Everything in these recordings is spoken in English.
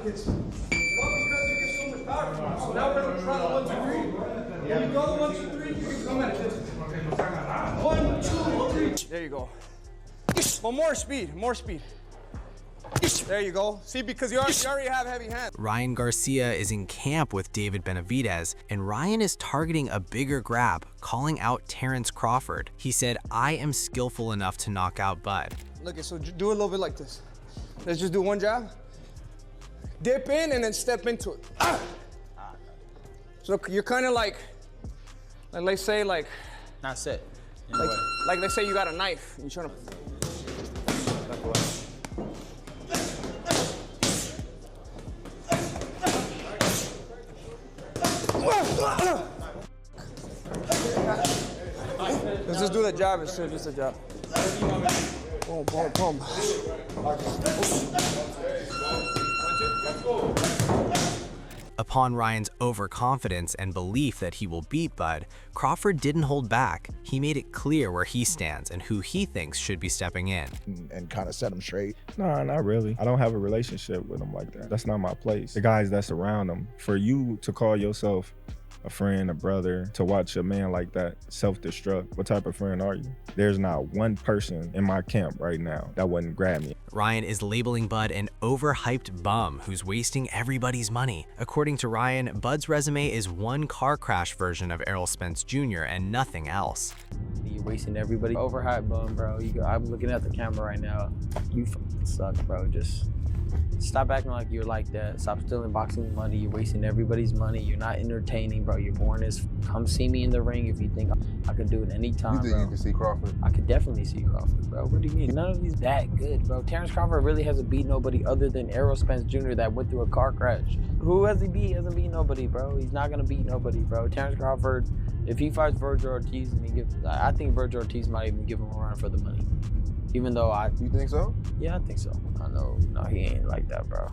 kids. Well, because you get so much power from them. So now we're going to try the 1, 2, 3. When you go the 1, 2, 3, you can come at a distance. 1, 2, 3. There you go. Well, more speed, more speed. There you go. See, because you already have heavy hands. Ryan Garcia is in camp with David Benavidez, and Ryan is targeting a bigger grab, calling out Terence Crawford. He said, "I am skillful enough to knock out Bud." Look, so do a little bit like this. Let's just do one jab. Dip in and then step into it. Ah! So you're kind of like let's say like. Not set. Like let's say you got a knife and you're trying to. Let's just do the jab instead of just a jab. Boom, boom, boom. Upon Ryan's overconfidence and belief that he will beat Bud, Crawford didn't hold back. He made it clear where he stands and who he thinks should be stepping in. And kind of set him straight. Nah, not really. I don't have a relationship with him like that. That's not my place. The guys that's around him. For you to call yourself a friend, a brother, to watch a man like that self-destruct, what type of friend are you? There's not one person in my camp right now that wouldn't grab me. Ryan is labeling Bud an overhyped bum who's wasting everybody's money. According to Ryan, Bud's resume is one car crash version of Errol Spence Jr. and nothing else. You're wasting everybody. Overhyped bum, bro. I'm looking at the camera right now. You fucking suck, bro. Just stop acting like you're like that. Stop stealing boxing money. You're wasting everybody's money. You're not entertaining, bro. You're boring as come see me in the ring if you think I could do it anytime, You think bro. you can see Crawford? I could definitely see Crawford, bro. What do you mean? None of these that good, bro. Terence Crawford really hasn't beat nobody other than Errol Spence Jr. that went through a car crash. Who has he beat? He hasn't beat nobody, bro. He's not gonna beat nobody, bro. Terence Crawford, if he fights Virgil Ortiz and he gives, I think Virgil Ortiz might even give him a run for the money. Even though You think so? Yeah, I think so. No, he ain't like that, bro.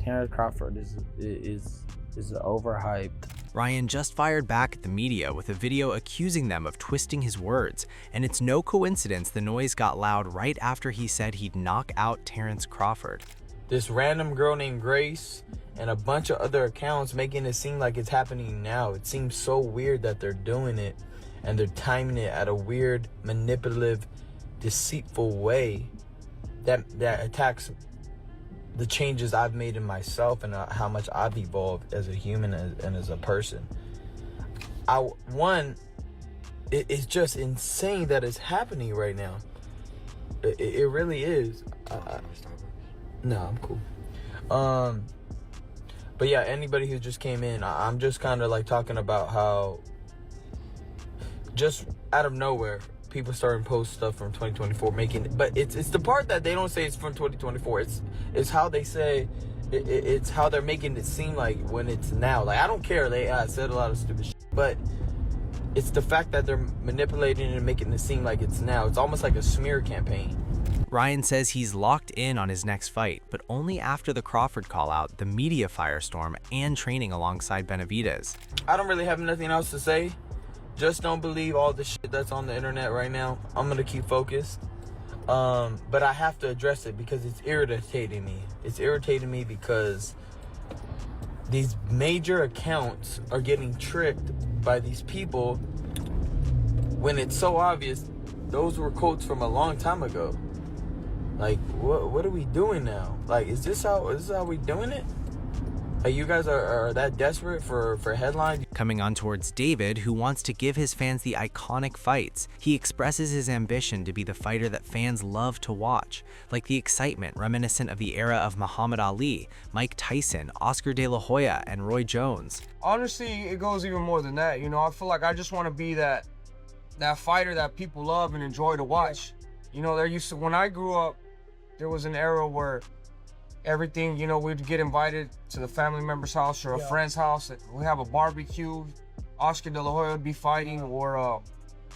Terence Crawford is overhyped. Ryan just fired back at the media with a video accusing them of twisting his words, and it's no coincidence the noise got loud right after he said he'd knock out Terence Crawford. This random girl named Grace and a bunch of other accounts making it seem like it's happening now. It seems so weird that they're doing it and they're timing it at a weird, manipulative, deceitful way that attacks the changes I've made in myself and how much I've evolved as a human and as a person. It's just insane that it's happening right now. It really is. No, I'm cool. But yeah, anybody who just came in, I'm just kind of like talking about how just out of nowhere, people starting to post stuff from 2024, but it's the part that they don't say it's from 2024. It's how they say it's how they're making it seem like when it's now. Like, I don't care. They said a lot of stupid shit, but it's the fact that they're manipulating it and making it seem like it's now. It's almost like a smear campaign. Ryan says he's locked in on his next fight, but only after the Crawford call-out, the media firestorm, and training alongside Benavidez. I don't really have nothing else to say. Just don't believe all the shit that's on the internet right now. I'm gonna keep focused. But I have to address it because it's irritating me. It's irritating me because these major accounts are getting tricked by these people when it's so obvious those were quotes from a long time ago. Like, what are we doing now? Like, is this how we doing it? Like, you guys are that desperate for headlines? Coming on towards David, who wants to give his fans the iconic fights. He expresses his ambition to be the fighter that fans love to watch, like the excitement reminiscent of the era of Muhammad Ali, Mike Tyson, Oscar De La Hoya, and Roy Jones. Honestly, it goes even more than that. You know, I feel like I just want to be that fighter that people love and enjoy to watch. You know, when I grew up, there was an era where everything, you know, we'd get invited to the family member's house or a friend's house. We have a barbecue. Oscar De La Hoya would be fighting, or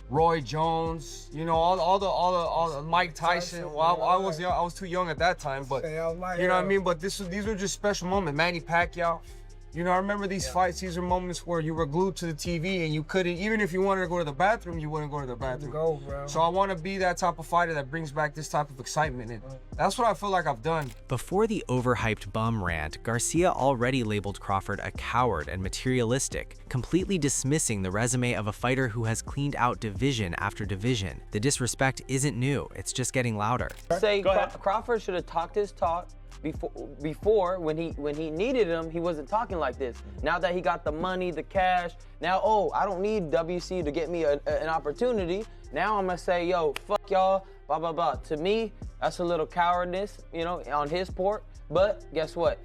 Roy Jones. You know, all the Mike Tyson. Well, I was too young at that time, but you know what I mean. But these were just special moments. Manny Pacquiao. You know, I remember these fights. These are moments where you were glued to the TV and you couldn't, even if you wanted to go to the bathroom, you wouldn't go to the bathroom. Go, bro. So I want to be that type of fighter that brings back this type of excitement. And that's what I feel like I've done. Before the overhyped bum rant, Garcia already labeled Crawford a coward and materialistic, completely dismissing the resume of a fighter who has cleaned out division after division. The disrespect isn't new, it's just getting louder. Say Crawford should have talked his talk before when he needed him, he wasn't talking like this. Now that he got the money, the cash, now, oh, I don't need WC to get me an opportunity. Now I'm gonna say, yo, fuck y'all, blah, blah, blah. To me, that's a little cowardice, you know, on his part. But guess what?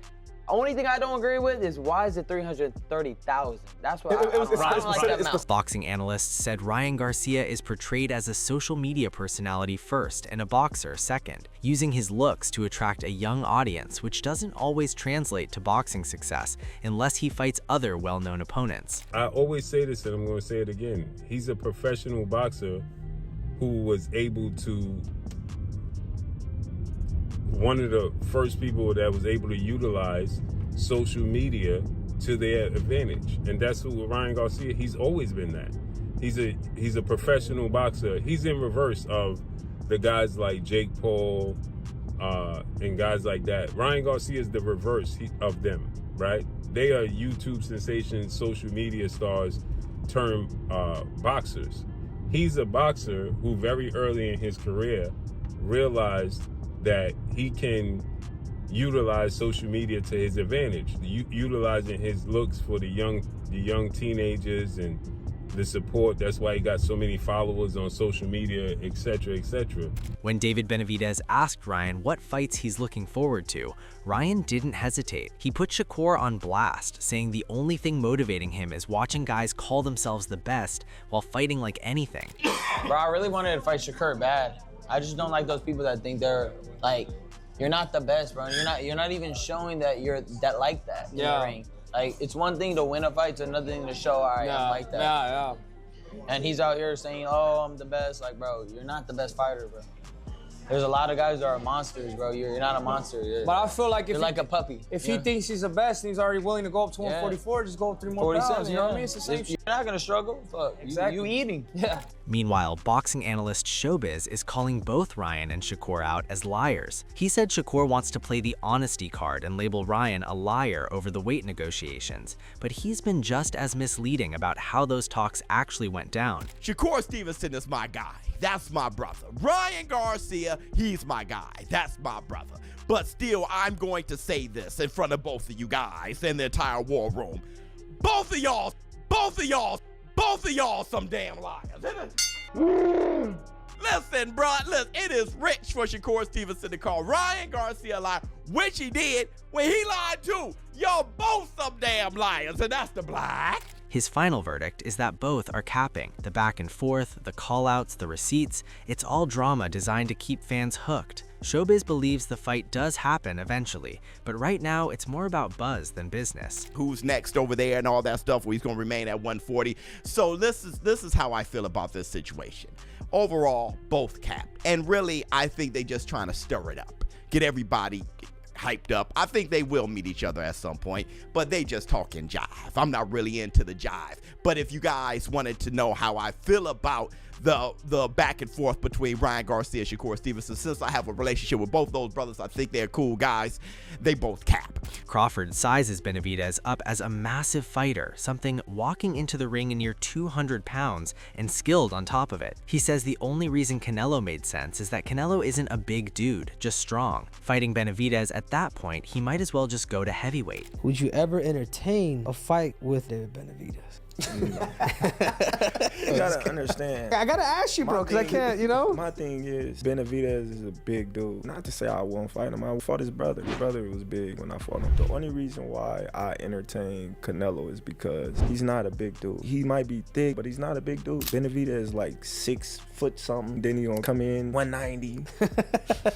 Only thing I don't agree with is why is it 330,000? That's what I don't like that amount. Boxing analysts said Ryan Garcia is portrayed as a social media personality first and a boxer second, using his looks to attract a young audience, which doesn't always translate to boxing success unless he fights other well-known opponents. I always say this and I'm going to say it again. He's a professional boxer who was able to one of the first people that was able to utilize social media to their advantage. And that's who Ryan Garcia, he's always been that. He's a professional boxer. He's in reverse of the guys like Jake Paul and guys like that. Ryan Garcia is the reverse of them, right? They are YouTube sensations, social media stars turned boxers. He's a boxer who very early in his career realized that he can utilize social media to his advantage, utilizing his looks for the young teenagers and the support. That's why he got so many followers on social media, etc., etc. When David Benavidez asked Ryan what fights he's looking forward to, Ryan didn't hesitate. He put Shakur on blast, saying the only thing motivating him is watching guys call themselves the best while fighting like anything. Bro, I really wanted to fight Shakur bad. I just don't like those people that think they're like, you're not the best, bro. You're not even showing that you're that like that in the ring. Like, it's one thing to win a fight, it's another thing to show, all right, I'm like that. Yeah. And he's out here saying, oh, I'm the best. Like, bro, you're not the best fighter, bro. There's a lot of guys that are monsters, bro. You're not a monster. But I feel like if you're like a puppy. If he thinks he's the best and he's already willing to go up to 144, just go up 3 more pounds. You know what I mean? It's the same shit. You're not gonna struggle. Fuck. Exactly. You eating. Yeah. Meanwhile, boxing analyst Showbiz is calling both Ryan and Shakur out as liars. He said Shakur wants to play the honesty card and label Ryan a liar over the weight negotiations, but he's been just as misleading about how those talks actually went down. Shakur Stevenson is my guy. That's my brother. Ryan Garcia, he's my guy. That's my brother. But still, I'm going to say this in front of both of you guys in the entire war room. Both of y'all some damn liars. Listen, bro, it is rich for Shakur Stevenson to call Ryan Garcia a liar, which he did when he lied too. Y'all both some damn liars, and that's the black. His final verdict is that both are capping. The back and forth, the callouts, the receipts, it's all drama designed to keep fans hooked. Showbiz believes the fight does happen eventually, but right now it's more about buzz than business. Who's next over there and all that stuff, where he's going to remain at 140. So this is how I feel about this situation. Overall, both capped. And really, I think they just trying to stir it up, get everybody hyped up. I think they will meet each other at some point, but they just talking jive. I'm not really into the jive. But if you guys wanted to know how I feel about the back and forth between Ryan Garcia and Shakur Stevenson, since I have a relationship with both those brothers, I think they're cool guys. They both cap. Crawford sizes Benavidez up as a massive fighter, something walking into the ring near 200 pounds and skilled on top of it. He says the only reason Canelo made sense is that Canelo isn't a big dude, just strong. Fighting Benavidez at that point, he might as well just go to heavyweight. Would you ever entertain a fight with David Benavidez? You gotta understand. I gotta ask you, bro, because I can't, you know? My thing is, Benavidez is a big dude. Not to say I won't fight him. I fought his brother. His brother was big when I fought him. The only reason why I entertain Canelo is because he's not a big dude. He might be thick, but he's not a big dude. Benavidez is like 6 foot something. Then he gonna come in 190,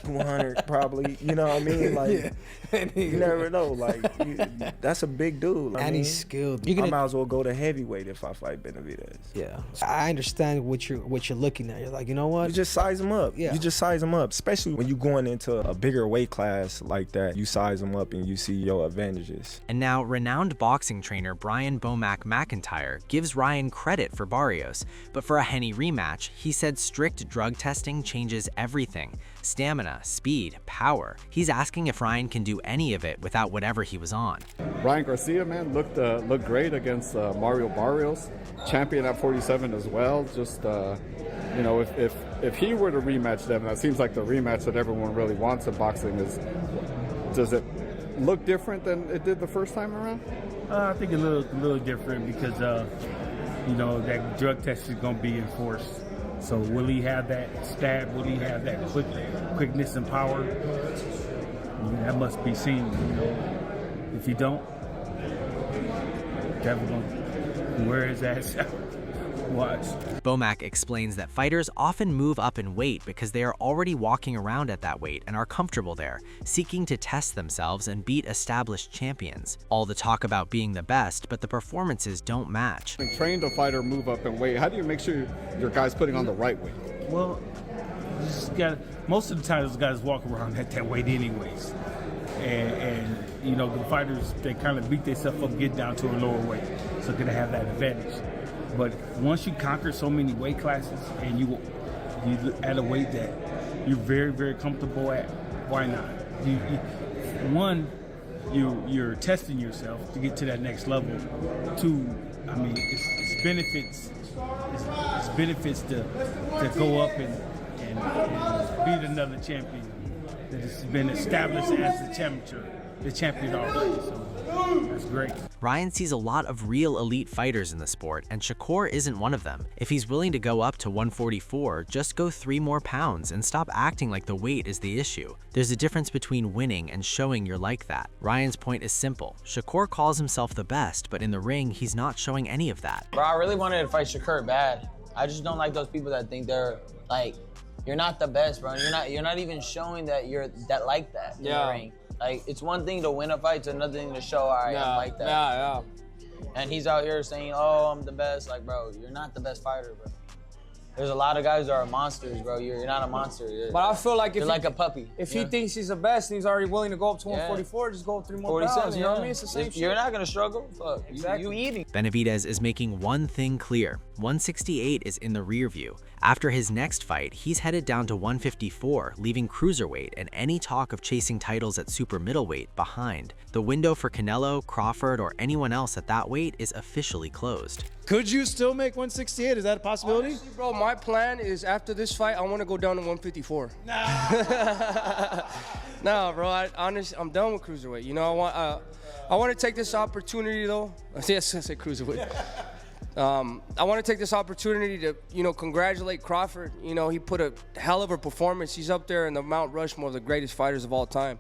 200 probably. You know what I mean? Like, Yeah. You never know. Like, that's a big dude. And he's skilled. I might as well go to heavyweight if I fight Benavidez. Yeah, I understand what you're looking at. You're like, you know what? You just size him up. Yeah. You just size him up, especially when you're going into a bigger weight class like that. You size him up and you see your advantages. And now, renowned boxing trainer Brian Bomac McIntyre gives Ryan credit for Barrios, but for a Haney rematch, he said strict drug testing changes everything. Stamina, speed, power. He's asking if Ryan can do any of it without whatever he was on. Ryan Garcia, man, looked great against Mario Barrios, champion at 47 as well. Just you know, if he were to rematch them, that seems like the rematch that everyone really wants in boxing. Does it look different than it did the first time around? I think a little different because you know, that drug test is going to be enforced. So will he have that stab? Will he have that quickness and power? That must be seen. You know, if he don't, definitely gonna wear his ass out. Watch. Bomac explains that fighters often move up in weight because they are already walking around at that weight and are comfortable there, seeking to test themselves and beat established champions. All the talk about being the best, but the performances don't match. Trained a fighter move up in weight. How do you make sure your guy's putting on the right weight? Well, you just most of the time those guys walk around at that weight anyways. And you know, the fighters, they kind of beat themselves up, get down to a lower weight, so they're gonna have that advantage. But once you conquer so many weight classes and you at a weight that you're very, very comfortable at, why not? You're testing yourself to get to that next level. Two, I mean, it's benefits. It's benefits to go up and beat another champion that has been established as the champion already. So that's great. Ryan sees a lot of real elite fighters in the sport, and Shakur isn't one of them. If he's willing to go up to 144, just go 3 more pounds and stop acting like the weight is the issue. There's a difference between winning and showing you're like that. Ryan's point is simple. Shakur calls himself the best, but in the ring, he's not showing any of that. Bro, I really wanted to fight Shakur bad. I just don't like those people that think they're like, you're not the best, bro. You're not even showing that you're like that in the ring. Like, it's one thing to win a fight, it's another thing to show, all right, I'm like that. Yeah. And he's out here saying, oh, I'm the best. Like, bro, you're not the best fighter, bro. There's a lot of guys that are monsters, bro. You're not a monster. But I feel like you're like a puppy. If he thinks he's the best and he's already willing to go up to 144, just go 3 more pounds. You know what I mean? It's the same shit. You're not gonna struggle. Fuck, exactly. You eating. Benavidez is making one thing clear. 168 is in the rear view. After his next fight, he's headed down to 154, leaving cruiserweight and any talk of chasing titles at super middleweight behind. The window for Canelo, Crawford, or anyone else at that weight is officially closed. Could you still make 168? Is that a possibility? Honestly, bro, my plan is after this fight, I want to go down to 154. Nah, bro. I'm done with cruiserweight. You know, I want to take this opportunity though. Yes, I say cruiserweight. I want to take this opportunity to, you know, congratulate Crawford. You know, he put a hell of a performance. He's up there in the Mount Rushmore of the greatest fighters of all time.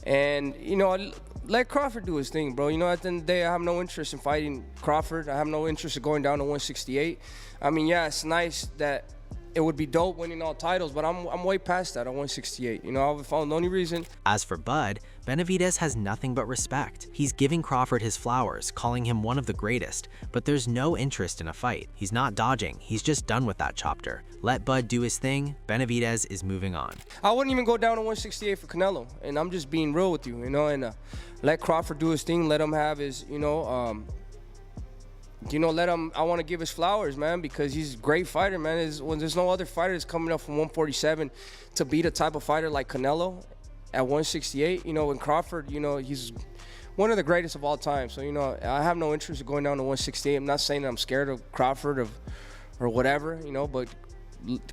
And, you know, let Crawford do his thing, bro. You know, at the end of the day, I have no interest in fighting Crawford. I have no interest in going down to 168. I mean, yeah, it's nice that it would be dope winning all titles, but I'm way past that at 168. You know, I've found the only reason. As for Bud, Benavidez has nothing but respect. He's giving Crawford his flowers, calling him one of the greatest, but there's no interest in a fight. He's not dodging, he's just done with that chopper. Let Bud do his thing, Benavidez is moving on. I wouldn't even go down to 168 for Canelo, and I'm just being real with you, you know, and let Crawford do his thing, let him have his, let him, I want to give his flowers, man, because he's a great fighter, man. There's no other fighter that's coming up from 147 to beat a type of fighter like Canelo at 168, you know, and Crawford, you know, he's one of the greatest of all time. So, you know, I have no interest in going down to 168. I'm not saying that I'm scared of Crawford or whatever, you know, but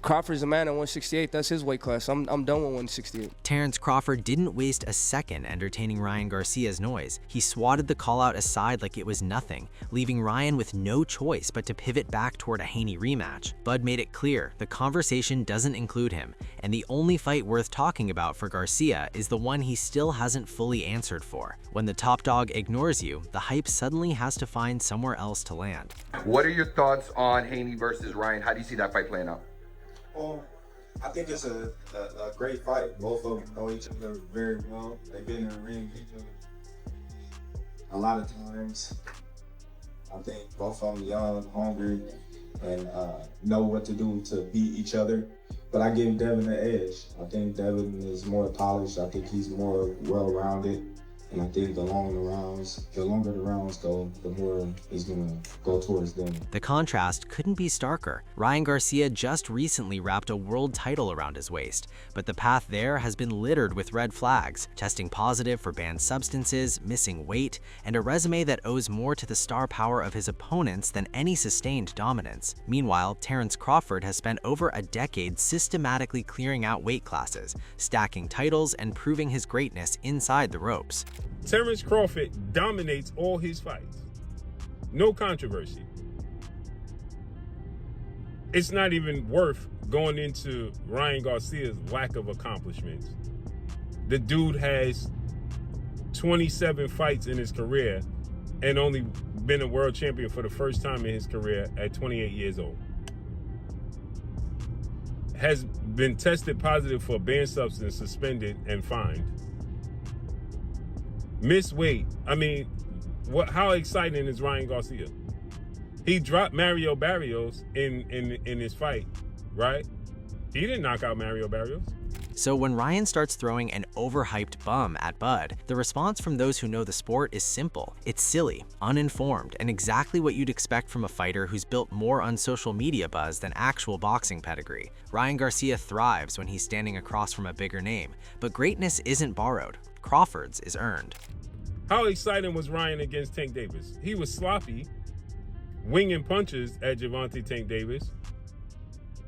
Crawford's a man at 168. That's his weight class. I'm done with 168. Terence Crawford didn't waste a second entertaining Ryan Garcia's noise. He swatted the call-out aside like it was nothing, leaving Ryan with no choice but to pivot back toward a Haney rematch. Bud made it clear the conversation doesn't include him, and the only fight worth talking about for Garcia is the one he still hasn't fully answered for. When the top dog ignores you, the hype suddenly has to find somewhere else to land. What are your thoughts on Haney versus Ryan? How do you see that fight playing out? I think it's a great fight. Both of them know each other very well. They've been in the ring with each other a lot of times. I think both of them young, hungry, and know what to do to beat each other. But I give Devin the edge. I think Devin is more polished. I think he's more well-rounded. And I think the longer the rounds go, the more he's gonna go towards them. The contrast couldn't be starker. Ryan Garcia just recently wrapped a world title around his waist, but the path there has been littered with red flags, testing positive for banned substances, missing weight, and a resume that owes more to the star power of his opponents than any sustained dominance. Meanwhile, Terence Crawford has spent over a decade systematically clearing out weight classes, stacking titles, and proving his greatness inside the ropes. Terence Crawford dominates all his fights. No controversy. It's not even worth going into Ryan Garcia's lack of accomplishments. The dude has 27 fights in his career and only been a world champion for the first time in his career at 28 years old. Has been tested positive for a banned substance, suspended, and fined. Miss weight. I mean, how exciting is Ryan Garcia? He dropped Mario Barrios in his fight, right? He didn't knock out Mario Barrios. So when Ryan starts throwing an overhyped bum at Bud, the response from those who know the sport is simple. It's silly, uninformed, and exactly what you'd expect from a fighter who's built more on social media buzz than actual boxing pedigree. Ryan Garcia thrives when he's standing across from a bigger name, but greatness isn't borrowed. Crawford's is earned. How exciting was Ryan against Tank Davis? He was sloppy, winging punches at Gervonta Tank Davis.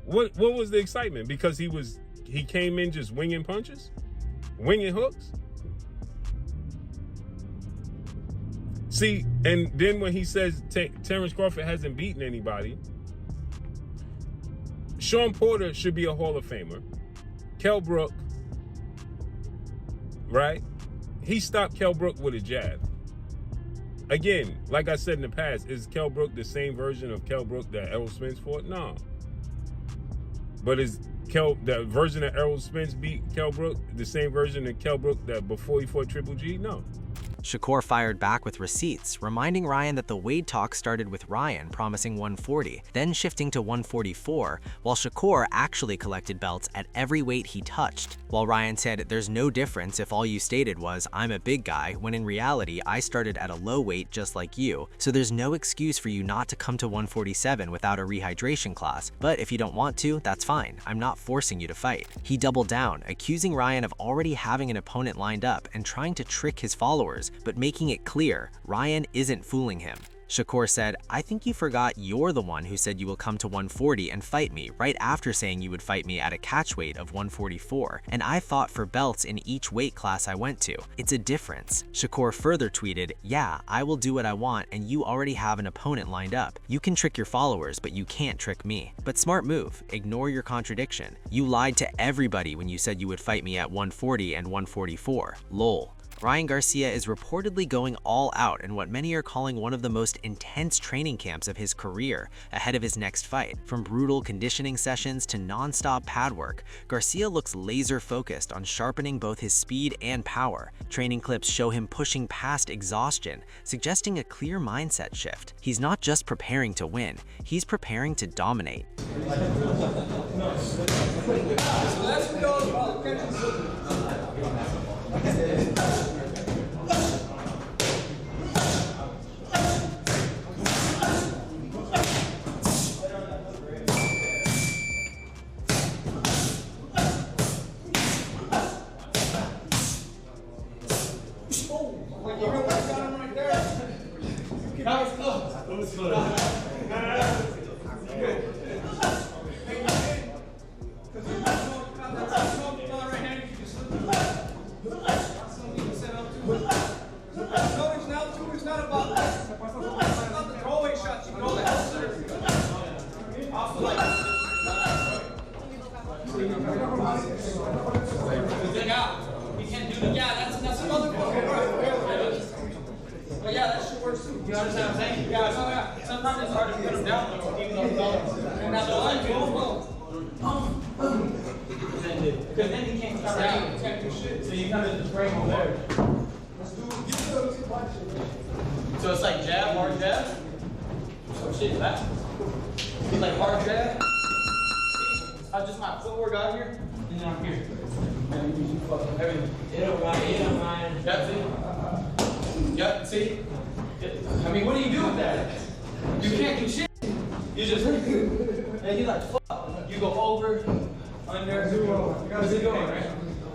What was the excitement? Because he came in just winging punches? Winging hooks? See, and then when he says Terence Crawford hasn't beaten anybody, Sean Porter should be a Hall of Famer. Kell Brook, right? He stopped Kell Brook with a jab. Again, like I said in the past, is Kell Brook the same version of Kell Brook that Errol Spence fought? No. But is the version of Errol Spence beat Kell Brook the same version of Kell Brook that before he fought Triple G? No. Shakur fired back with receipts, reminding Ryan that the weight talk started with Ryan promising 140, then shifting to 144, while Shakur actually collected belts at every weight he touched. While Ryan said, "There's no difference if all you stated was, I'm a big guy, when in reality, I started at a low weight just like you, so there's no excuse for you not to come to 147 without a rehydration class, but if you don't want to, that's fine. I'm not forcing you to fight." He doubled down, accusing Ryan of already having an opponent lined up and trying to trick his followers, but making it clear Ryan isn't fooling him. Shakur said, "I think you forgot you're the one who said you will come to 140 and fight me right after saying you would fight me at a catch weight of 144, and I fought for belts in each weight class I went to. It's a difference." Shakur further tweeted, "Yeah, I will do what I want and you already have an opponent lined up. You can trick your followers, but you can't trick me. But smart move, ignore your contradiction. You lied to everybody when you said you would fight me at 140 and 144. Lol." Ryan Garcia is reportedly going all out in what many are calling one of the most intense training camps of his career ahead of his next fight. From brutal conditioning sessions to non-stop pad work, Garcia looks laser-focused on sharpening both his speed and power. Training clips show him pushing past exhaustion, suggesting a clear mindset shift. He's not just preparing to win, he's preparing to dominate. Sometimes it's hard to put them down, even though So it's like jab, hard jab. So shit, back. Be like hard jab. I just my footwork out here, and then I'm here. And you fucking everything. That's it. Yep, see? I mean, what do you do with that? You can't do shit. You just, and you like, fuck. You go over, under, what's it going, right?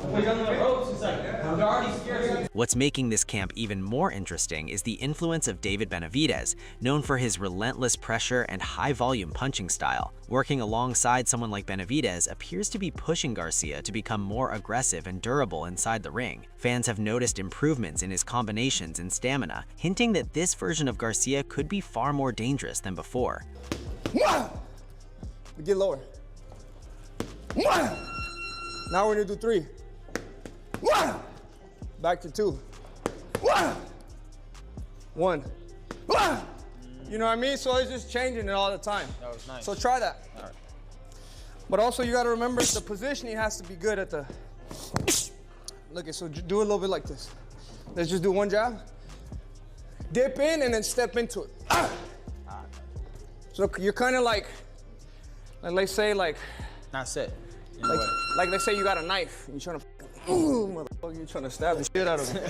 When you're on the ropes, it's like, they're already scared. What's making this camp even more interesting is the influence of David Benavidez, known for his relentless pressure and high-volume punching style. Working alongside someone like Benavidez appears to be pushing Garcia to become more aggressive and durable inside the ring. Fans have noticed improvements in his combinations and stamina, hinting that this version of Garcia could be far more dangerous than before. Get lower. Now we're gonna do 3. Back to 2. 1. You know what I mean? So it's just changing it all the time. That was nice. So try that. All right. But also you gotta remember the positioning has to be good at the. Look at, so do a little bit like this. Let's just do 1 jab. Dip in and then step into it. So you're kind of like let's say like. Not set. Like let's say you got a knife and you're trying to. Ooh, motherfucker, you're trying to stab the shit out of me.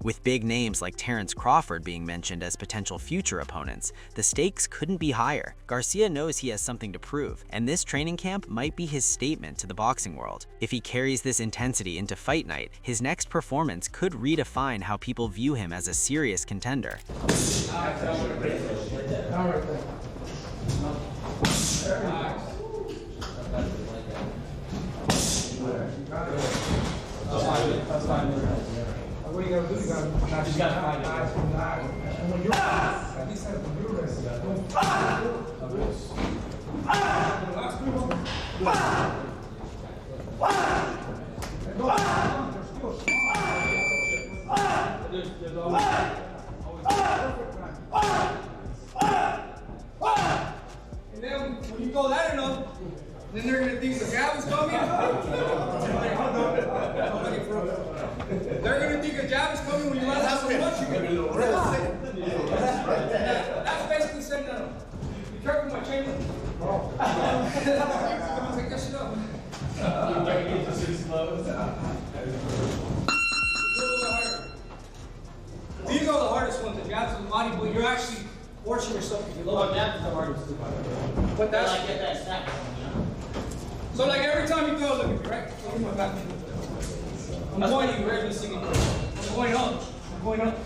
With big names like Terence Crawford being mentioned as potential future opponents, the stakes couldn't be higher. Garcia knows he has something to prove, and this training camp might be his statement to the boxing world. If he carries this intensity into fight night, his next performance could redefine how people view him as a serious contender. That's fine. What you gotta do? You gotta find eyes from the eye. And when you're at least have the blue rest. And then when you go that enough, then they're gonna think the jab is coming. They're gonna think a jab is coming when you let out so much. You're gonna That's basically saying that. Be careful, my chamber. Take that shit up. These are the hardest ones. The jabs in the body, but you're actually forcing yourself to be low. Jabs is the hardest too. But that's like get that snap. So like every time you throw, look at me, right? Look at my back. I'm pointing, you ready to sing it? I'm going up. I'm going up.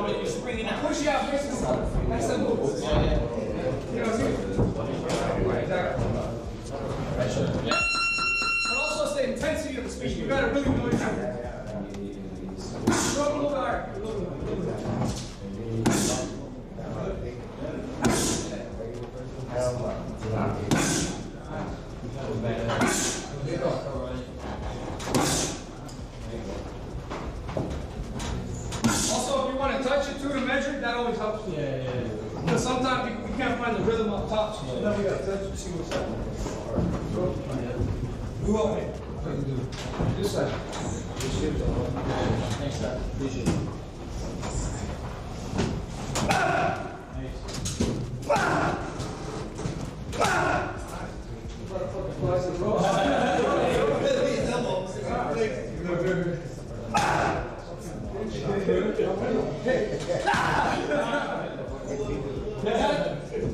You're springing out. Push you out, basically. That's the move. You know what I mean? But also it's the intensity of the speech. You gotta really know your shit. Stroke a little bit higher. A little bit. Also, if you want to touch it too to measure, that always helps. Yeah. Because sometimes we can't find the rhythm up top, so now we got to touch it to see what's happening. Go ahead. This side. Next side. Appreciate it.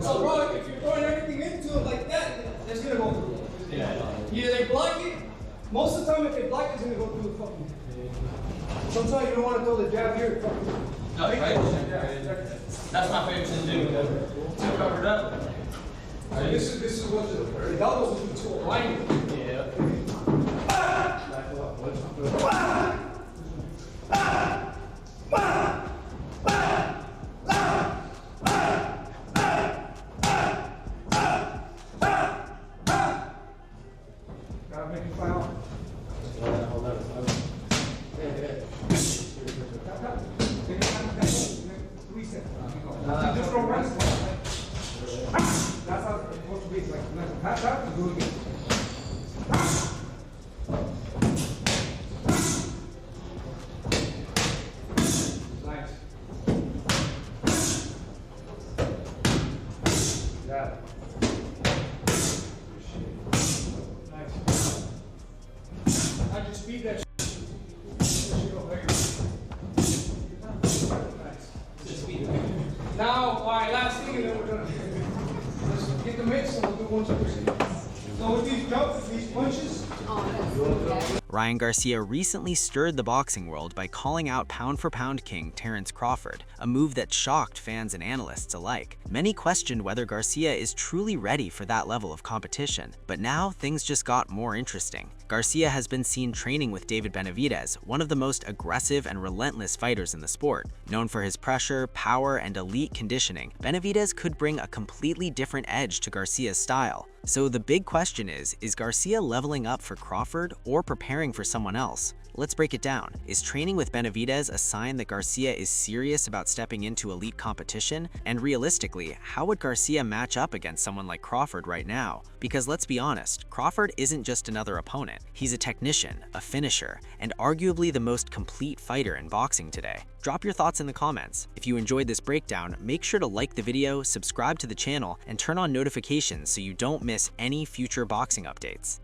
So, bro, if you're throwing everything into it like that, it's gonna go through. Either they block it. Most of the time, if they block it, it's gonna go through the fucking. Sometimes you don't want to throw the jab here. No, right? That's my favorite thing to do. To cover it up. So this is what the elbows will do to align it. Yeah. Gotta make it fly on. Just go rest. That's how it's supposed to be. Like, pass out and do it again. speed that shit. There you go, very good. Nice. Just speed it. Now, all right, last thing, and then we're gonna let's get the mix and we'll do 1, 2, 3. So with these jumps, these punches. Ryan Garcia recently stirred the boxing world by calling out pound-for-pound king Terence Crawford, a move that shocked fans and analysts alike. Many questioned whether Garcia is truly ready for that level of competition, but now things just got more interesting. Garcia has been seen training with David Benavidez, one of the most aggressive and relentless fighters in the sport. Known for his pressure, power, and elite conditioning, Benavidez could bring a completely different edge to Garcia's style. So the big question is Garcia leveling up for Crawford or preparing for someone else? Let's break it down. Is training with Benavidez a sign that Garcia is serious about stepping into elite competition? And realistically, how would Garcia match up against someone like Crawford right now? Because let's be honest, Crawford isn't just another opponent. He's a technician, a finisher, and arguably the most complete fighter in boxing today. Drop your thoughts in the comments. If you enjoyed this breakdown, make sure to like the video, subscribe to the channel, and turn on notifications so you don't miss any future boxing updates.